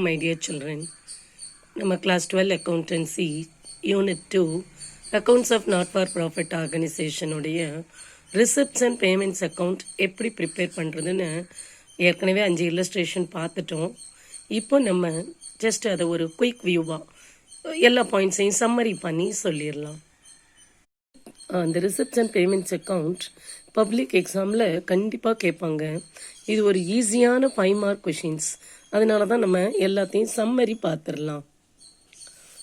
My dear children, நம்ம class 12 accountancy unit 2 accounts of not for profit organization உடைய receipts and payments account எப்படி prepare பண்ணுறதுன்னு ஏற்கனவே 5 illustration பார்த்துட்டோம். இப்போ நம்ம just அதை ஒரு குயிக் வியூவாக எல்லா பாயிண்ட்ஸையும் சம்மரி பண்ணி சொல்லிடலாம். அந்த receipts and payments account public எக்ஸாமில் கண்டிப்பாக கேட்பாங்க. இது ஒரு ஈஸியான 5 மார்க் கொஷின்ஸ். அதனால தான் நம்ம எல்லாத்தையும் சம்மரி பார்த்துடலாம்.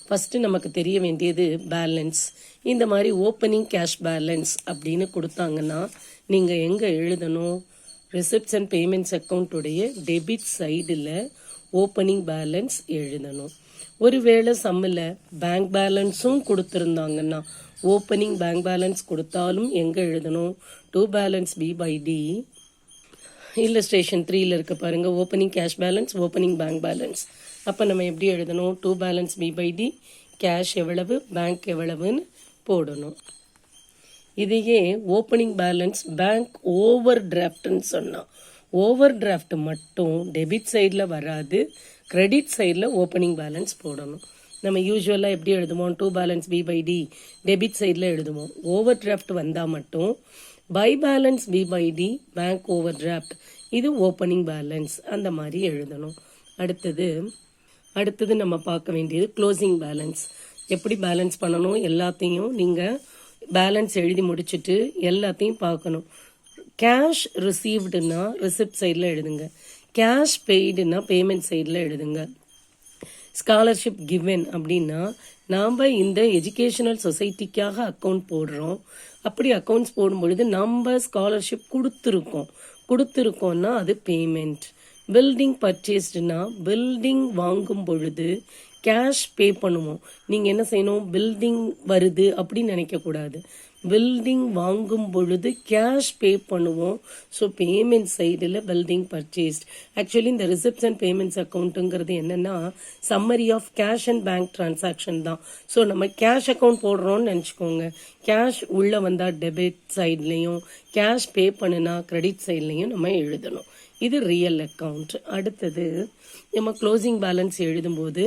ஃபஸ்ட்டு நமக்கு தெரிய வேண்டியது பேலன்ஸ். இந்த மாதிரி ஓப்பனிங் கேஷ் பேலன்ஸ் அப்படின்னு கொடுத்தாங்கன்னா நீங்கள் எங்கே எழுதணும்? ரிசிப்ட்ஸ் அண்ட் பேமெண்ட்ஸ் அக்கௌண்ட்டுடைய டெபிட் சைடில் ஓப்பனிங் பேலன்ஸ் எழுதணும். ஒருவேளை சம்மில் பேங்க் பேலன்ஸும் கொடுத்துருந்தாங்கன்னா ஓப்பனிங் பேங்க் பேலன்ஸ் கொடுத்தாலும் எங்கே எழுதணும்? To balance B by d. Illustration 3ல் இருக்க பாருங்கள், opening cash balance, opening bank balance. அப்போ நம்ம எப்படி எழுதணும்? To balance B by d, cash எவ்வளவு, பேங்க் எவ்வளவுன்னு போடணும். இதையே ஓப்பனிங் பேலன்ஸ் பேங்க் ஓவர் டிராஃப்ட்னு சொன்னால், ஓவர் டிராஃப்ட் மட்டும் டெபிட் சைடில் வராது, கிரெடிட் சைடில் ஓப்பனிங் பேலன்ஸ் போடணும். நம்ம யூஸ்வலாக எப்படி எழுதுவோம்? To balance B by D debit சைடில் எழுதுவோம். ஓவர் டிராஃப்ட் வந்தால் மட்டும் by balance B by D bank over draft, இது ஓப்பனிங் பேலன்ஸ், அந்த மாதிரி எழுதணும். அடுத்தது நம்ம பார்க்க வேண்டியது க்ளோசிங் பேலன்ஸ். எப்படி பேலன்ஸ் பண்ணணும் எல்லாத்தையும் நீங்கள் பேலன்ஸ் எழுதி முடிச்சுட்டு எல்லாத்தையும் பார்க்கணும். கேஷ் ரிசீவ்டுனா ரிசிப்ட் சைடில் எழுதுங்க, கேஷ் பெய்டுனா பேமெண்ட் சைடில் எழுதுங்க. ஸ்காலர்ஷிப் கிவன் அப்படின்னா நாம் இந்த எஜுகேஷனல் சொசைட்டிக்காக அக்கௌண்ட் போடுறோம். அப்படி அக்கௌண்ட்ஸ் போடும்பொழுது நம்ம ஸ்காலர்ஷிப் கொடுத்துருக்கோம்னா அது பேமெண்ட். பில்டிங் பர்ச்சேஸ்டுனா பில்டிங் வாங்கும் பொழுது கேஷ் பே பண்ணுவோம். நீங்கள் என்ன செய்யணும்? பில்டிங் வருது அப்படின்னு நினைக்கக்கூடாது. பில்டிங் வாங்கும் பொழுது கேஷ் பே பண்ணுவோம். ஸோ பேமெண்ட் சைடில் பில்டிங் பர்ச்சேஸ்ட். ஆக்சுவலி இந்த ரிசிப்ட்ஸ் அண்ட் பேமெண்ட்ஸ் அக்கௌண்ட்டுங்கிறது என்னென்னா summary of cash and bank transaction தான். ஸோ நம்ம கேஷ் அக்கௌண்ட் போடுறோம்னு நினச்சிக்கோங்க. கேஷ் உள்ளே வந்தால் டெபிட் சைட்லேயும், கேஷ் பே பண்ணுனா கிரெடிட் சைட்லேயும் நம்ம எழுதணும். இது ரியல் அக்கௌண்ட். அடுத்தது நம்ம க்ளோசிங் பேலன்ஸ் எழுதும்போது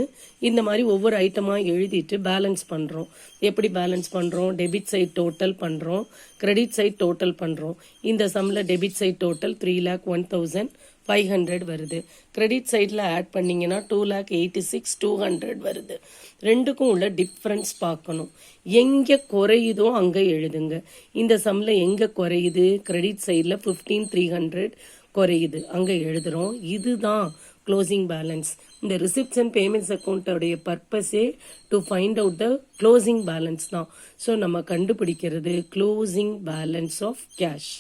இந்த மாதிரி ஒவ்வொரு ஐட்டமாக எழுதிட்டு பேலன்ஸ் பண்ணுறோம். எப்படி பேலன்ஸ் பண்ணுறோம்? டெபிட் சைட் டோட்டல் பண்ணுறோம், கிரெடிட் சைட் டோட்டல் பண்ணுறோம். இந்த சம்மில் டெபிட் சைட் டோட்டல் 3,01,500 வருது. கிரெடிட் சைடில் ஆட் பண்ணிங்கன்னா 2,86,200 வருது. ரெண்டுக்கும் உள்ள டிஃப்ரென்ஸ் பார்க்கணும். எங்கே குறையுதோ அங்கே எழுதுங்க. இந்த சம்மில் எங்கே குறையுது? கிரெடிட் சைடில் 15,300 குறையுது, அங்கே எழுதுகிறோம். இதுதான் க்ளோசிங் பேலன்ஸ். இந்த ரிசிப்ட்ஸ் அண்ட் பேமெண்ட்ஸ் அக்கௌண்ட்டோடைய பர்பஸே to find out the closing balance தான். ஸோ நம்ம கண்டுபிடிக்கிறது க்ளோசிங் பேலன்ஸ் ஆஃப் கேஷ்.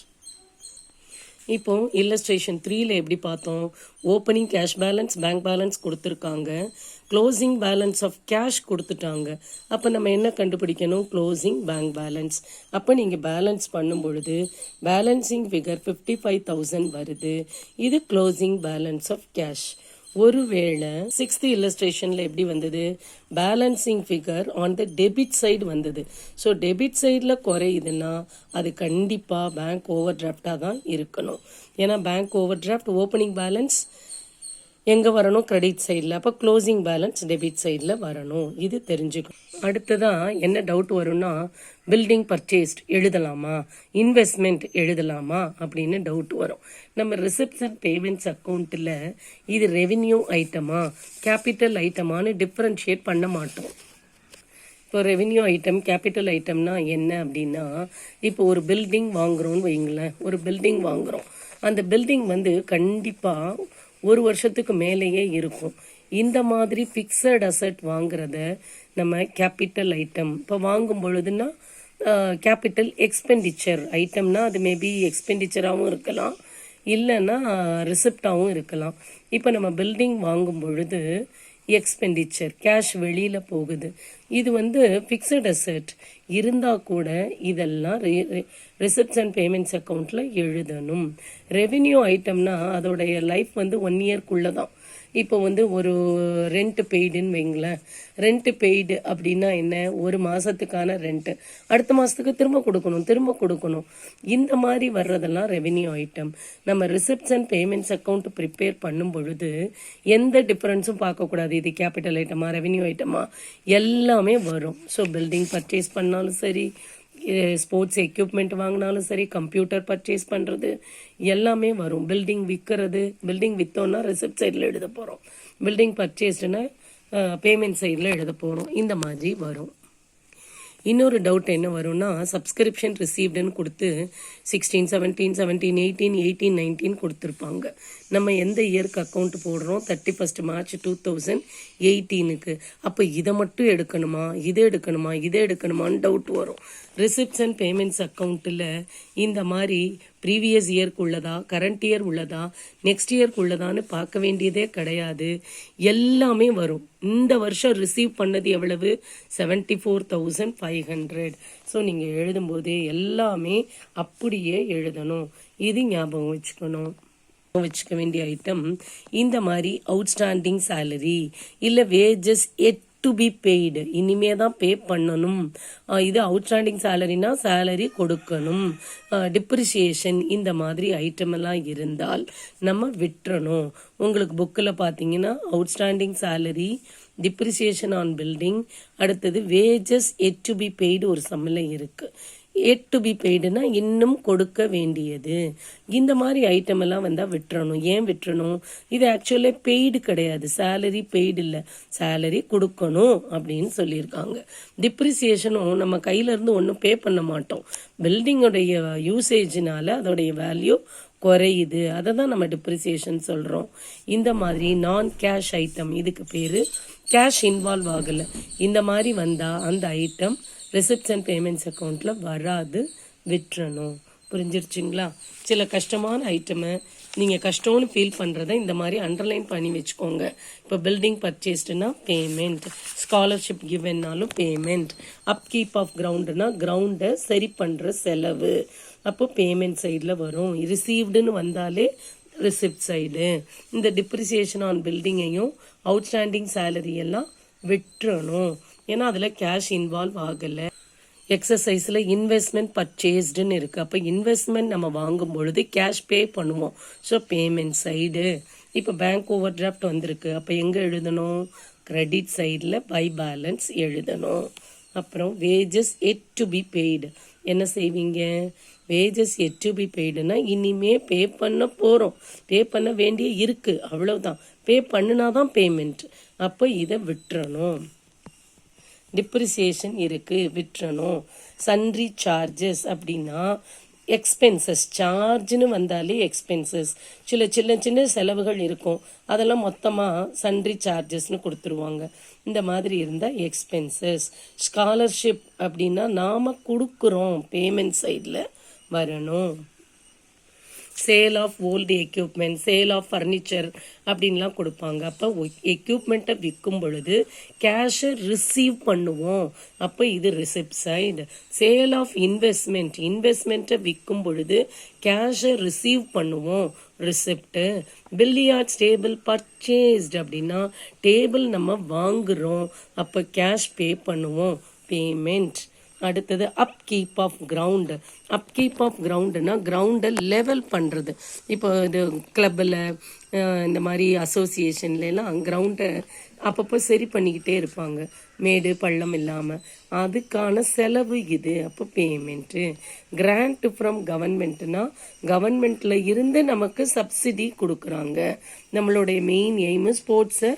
இப்போ இல்லஸ்ட்ரேஷன் 3ல் எப்படி பார்த்தோம்? Opening cash balance, bank balance கொடுத்துருக்காங்க, க்ளோசிங் பேலன்ஸ் ஆஃப் கேஷ் கொடுத்துட்டாங்க. அப்போ நம்ம என்ன கண்டுபிடிக்கணும்? Closing bank balance. அப்போ நீங்கள் பேலன்ஸ் பண்ணும் பொழுது பேலன்சிங் ஃபிகர் 55,000 வருது. இது க்ளோசிங் பேலன்ஸ் ஆஃப் கேஷ். ஒருவேளை 6th இல்லஸ்ட்ரேஷனில் எப்படி வந்தது? Balancing figure on the debit side வந்தது. ஸோ டெபிட் சைடில் குறையுதுன்னா அது கண்டிப்பாக பேங்க் ஓவர் டிராஃப்டாக தான் இருக்கணும். ஏன்னா bank over draft opening balance எங்கே வரணும்? கிரெடிட் சைடில். அப்போ க்ளோசிங் பேலன்ஸ் டெபிட் சைடில் வரணும். இது தெரிஞ்சுக்கணும். அடுத்ததான் என்ன டவுட் வரும்னா, பில்டிங் பர்ச்சேஸ்ட் எழுதலாமா, இன்வெஸ்ட்மெண்ட் எழுதலாமா அப்படின்னு டவுட் வரும். நம்ம ரிசிப்ட்ஸ் அண்ட் பேமெண்ட்ஸ் அக்கௌண்ட்டில் இது ரெவென்யூ ஐட்டமா கேபிட்டல் ஐட்டமானு டிஃப்ரென்ஷியேட் பண்ண மாட்டோம். இப்போ ரெவென்யூ ஐட்டம் கேபிட்டல் ஐட்டம்னா என்ன அப்படின்னா, இப்போ ஒரு பில்டிங் வாங்குறோன்னு வைங்களேன். ஒரு பில்டிங் வாங்குறோம், அந்த பில்டிங் கண்டிப்பாக 1 வருஷத்துக்கு மேலேயே இருக்கும். இந்த மாதிரி ஃபிக்ஸட் அசட் வாங்குறத நம்ம கேபிட்டல் ஐட்டம். இப்போ வாங்கும் பொழுதுன்னா கேபிட்டல் எக்ஸ்பெண்டிச்சர் ஐட்டம்னா அது மேபி எக்ஸ்பெண்டிச்சராகவும் இருக்கலாம், இல்லைன்னா ரிசிப்டாகவும் இருக்கலாம். இப்போ நம்ம பில்டிங் வாங்கும் பொழுது எக்ஸ்பெண்டிச்சர், கேஷ் வெளியில் போகுது. இது ஃபிக்ஸட் அசட் இருந்தால் கூட இதெல்லாம் ரிசிப்ட்ஸ் அண்ட் பேமெண்ட்ஸ் அக்கௌண்ட்டில் எழுதணும். ரெவென்யூ ஐட்டம்னா அதோடைய லைஃப் 1 இயர்க்குள்ளே தான். இப்போ வந்து ஒரு ரெண்ட் பெய்டுன்னு வைங்களேன். ரெண்ட் பெய்டு அப்படின்னா என்ன, ஒரு மாதத்துக்கான ரெண்ட்டு அடுத்த மாதத்துக்கு திரும்ப கொடுக்கணும். இந்த மாதிரி வர்றதெல்லாம் ரெவென்யூ ஐட்டம். நம்ம receipts and payments account prepare பண்ணும் பொழுது எந்த டிஃப்ரென்ஸும் பார்க்கக்கூடாது. இது கேபிட்டல் ஐட்டமா ரெவென்யூ ஐட்டமா எல்லாமே வரும். ஸோ பில்டிங் பர்ச்சேஸ் பண்ணாலும் சரி, ஸ்போர்ட்ஸ் எக்யூப்மெண்ட் வாங்கினாலும் சரி, கம்ப்யூட்டர் பர்ச்சேஸ் பண்ணுறது எல்லாமே வரும். பில்டிங் விற்கிறது, பில்டிங் விற்றோன்னா ரிசிப்ட் சைடில் எழுத போகிறோம். பில்டிங் பர்ச்சேஸ்டுன்னா பேமெண்ட் சைடில் எழுத போகிறோம். இந்த மாதிரி வரும். இன்னொரு டவுட் என்ன வரும்னா, சப்ஸ்கிரிப்ஷன் ரிசீவ்டுன்னு கொடுத்து 16, 17, 17, 18, 18, 19 கொடுத்துருப்பாங்க. நம்ம எந்த இயருக்கு அக்கௌண்ட் போடுறோம், 31 மார்ச் 2018க்கு. அப்போ இதை மட்டும் எடுக்கணுமா, இதை எடுக்கணுமான்னு டவுட் வரும். ரிசிப்ட்ஸ் அண்ட் பேமெண்ட்ஸ் அக்கௌண்ட்டில் இந்த மாதிரி ப்ரீவியஸ் இயர்க்கு உள்ளதா, கரண்ட் இயர் உள்ளதா, நெக்ஸ்ட் இயர்க்கு உள்ளதான்னு பார்க்க வேண்டியதே கிடையாது. எல்லாமே வரும். இந்த வருஷம் ரிசீவ் பண்ணது எவ்வளவு, 74,500. ஸோ நீங்கள் எழுதும்போதே எல்லாமே அப்படியே எழுதணும். இது ஞாபகம் வச்சுக்க வேண்டிய ஐட்டம். இந்த மாதிரி அவுட்ஸ்டாண்டிங் சேலரி இல்லை வேஜஸ் டு பி பெய்டு, இனிமே தான் பே பண்ணணும். இது அவுட்ஸ்டாண்டிங் சேலரினா சேலரி கொடுக்கணும். டிப்ரிசியேஷன் இந்த மாதிரி ஐட்டம் எல்லாம் இருந்தால் நம்ம விட்டுறணும். உங்களுக்கு புக்கில் பார்த்தீங்கன்னா outstanding salary, depreciation on building, அடுத்தது வேஜஸ் டு பி பெய்டு ஒரு சம்மில் இருக்கு. டு பி பெய்டுனா இன்னும் கொடுக்க வேண்டியது. இந்த மாதிரி ஐட்டம் எல்லாம் வந்தால் விட்டுறணும். ஏன் விட்டுறணும், இது ஆக்சுவலி பெய்டு கிடையாது, சேலரி பெய்டு இல்லை, சேலரி கொடுக்கணும் அப்படின்னு சொல்லியிருக்காங்க. டிப்ரிசியேஷனும் நம்ம கையிலேருந்து ஒன்றும் பே பண்ண மாட்டோம். பில்டிங்கோடைய யூசேஜினால அதோடைய வேல்யூ குறையுது, அதை தான் நம்ம டிப்ரிசியேஷன் சொல்கிறோம். இந்த மாதிரி நான் கேஷ் ஐட்டம், இதுக்கு பேர் கேஷ் இன்வால்வ் ஆகலை. இந்த மாதிரி வந்தால் அந்த ஐட்டம் ரிசிப்ட்ஸ் அண்ட் பேமெண்ட்ஸ் அக்கௌண்ட்டில் வராது, விட்டுறணும். புரிஞ்சிருச்சுங்களா? சில கஷ்டமான ஐட்டமை நீங்கள் கஷ்டம்னு ஃபீல் பண்ணுறத இந்த மாதிரி அண்டர்லைன் பண்ணி வச்சுக்கோங்க. இப்போ பில்டிங் பர்ச்சேஸ்டுனா பேமெண்ட், ஸ்காலர்ஷிப் கிவன்னாலும் பேமெண்ட், அப்கீப் ஆஃப் கிரவுண்டுனா கிரவுண்டை சரி பண்ணுற செலவு, அப்போ பேமெண்ட் சைடில் வரும். ரிசீவ்டுன்னு வந்தாலே ரிசிப்ட் சைடு. இந்த டிப்ரிசியேஷன் ஆன் பில்டிங்கையும் அவுட்ஸ்டாண்டிங் சேலரி எல்லாம் விட்டுறணும். ஏன்னா அதில் கேஷ் இன்வால்வ் ஆகலை. எக்ஸசைஸில் இன்வெஸ்ட்மெண்ட் பர்ச்சேஸ்டுன்னு இருக்குது. அப்போ இன்வெஸ்ட்மெண்ட் நம்ம வாங்கும் பொழுது கேஷ் பே பண்ணுவோம். So payment side. இப்போ பேங்க் ஓவர் டிராஃப்ட் வந்திருக்கு. அப்போ எங்கே எழுதணும், கிரெடிட் சைடில் பை பேலன்ஸ் எழுதணும். அப்புறம் வேஜஸ் டு பி பெய்டு என்ன செய்வீங்க, வேஜஸ் டு பி பெய்டுனா இனிமே பே பண்ண போகிறோம், பே பண்ண வேண்டிய இருக்குது, அவ்வளோதான். பே பண்ணினாதான் பேமெண்ட். அப்போ இதை விட்டுறணும். டிப்ரிசியேஷன் இருக்கு, விட்டுறணும். சன்ட்ரி சார்ஜஸ் அப்படின்னா எக்ஸ்பென்சஸ், சார்ஜ்னு வந்தாலே எக்ஸ்பென்சஸ், சின்ன செலவுகள் இருக்கும், அதெல்லாம் மொத்தமாக சன்ட்ரி சார்ஜஸ்னு கொடுத்துருவாங்க. இந்த மாதிரி இருந்தால் எக்ஸ்பென்சஸ். ஸ்காலர்ஷிப் அப்படின்னா நாம் கொடுக்குறோம், பேமெண்ட் சைடில் வரணும். Sale of old equipment, sale of furniture அப்படின்லாம் கொடுப்பாங்க. அப்போ எக்யூப்மெண்ட்டை விற்கும் பொழுது கேஷை ரிசீவ் பண்ணுவோம், அப்போ இது ரிசிப்ட் சைடு. சேல் ஆஃப் இன்வெஸ்ட்மெண்ட்டை விற்கும் பொழுது கேஷை ரிசீவ் பண்ணுவோம், ரிசிப்ட்டு. பில்லியார்ட்ஸ் டேபிள் பர்ச்சேஸ்டு அப்படின்னா டேபிள் நம்ம வாங்குகிறோம், அப்போ கேஷ் பே பண்ணுவோம், பேமெண்ட். அடுத்தது upkeep of ground. Upkeep of கிரவுண்டுனா கிரவுண்டை லெவல் பண்ணுறது. இப்போ இது கிளப்பில் இந்த மாதிரி அசோசியேஷன்லாம் கிரவுண்டை அப்பப்போ சரி பண்ணிக்கிட்டே இருப்பாங்க, மேடு பள்ளம் இல்லாமல். அதுக்கான செலவு இது, அப்போ பேமெண்ட்டு. கிராண்ட் ஃப்ரம் கவர்மெண்ட்னா கவர்மெண்ட்டில் இருந்து நமக்கு சப்சிடி கொடுக்குறாங்க. நம்மளுடைய மெயின் எய்மு ஸ்போர்ட்ஸை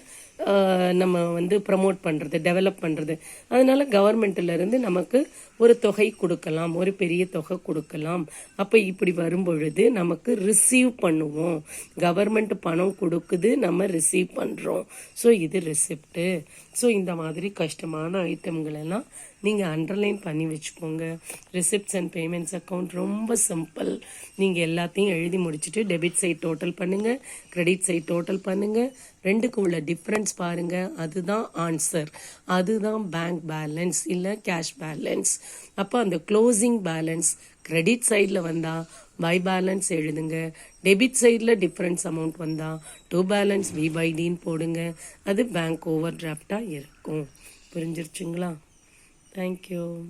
நம்ம வந்து ப்ரமோட் பண்ணுறது, டெவலப் பண்ணுறது. அதனால கவர்மெண்ட்டிலேருந்து நமக்கு ஒரு தொகை கொடுக்கலாம், ஒரு பெரிய தொகை கொடுக்கலாம். அப்போ இப்படி வரும்பொழுது நமக்கு ரிசீவ் பண்ணுவோம், கவர்மெண்ட் பணம் கொடுக்குது, நம்ம ரிசீவ் பண்ணுறோம். ஸோ இது ரிசிப்ட்டு. ஸோ இந்த மாதிரி கஷ்டமான ஐட்டங்களெல்லாம் நீங்கள் அண்டர்லைன் பண்ணி வச்சுக்கோங்க. ரிசிப்ட்ஸ் அண்ட் பேமெண்ட்ஸ் அக்கௌண்ட் ரொம்ப சிம்பிள். நீங்கள் எல்லாத்தையும் எழுதி முடிச்சுட்டு டெபிட் சைட் டோட்டல் பண்ணுங்கள், கிரெடிட் சைட் டோட்டல் பண்ணுங்கள், ரெண்டுக்கும் உள்ள டிஃப்ரென்ஸ் பாருங்கள், அதுதான் ஆன்சர். அதுதான் பேங்க் பேலன்ஸ் இல்லை கேஷ் பேலன்ஸ். அப்போ அந்த க்ளோசிங் பேலன்ஸ் கிரெடிட் சைடில் வந்தால் பை பேலன்ஸ் எழுதுங்க. டெபிட் சைடில் டிஃப்ரென்ஸ் அமௌண்ட் வந்தால் டு பேலன்ஸ் வி பை டின்னு போடுங்க. அது பேங்க் ஓவர் டிராஃப்டாக இருக்கும். புரிஞ்சிருச்சுங்களா? தேங்க்யூ.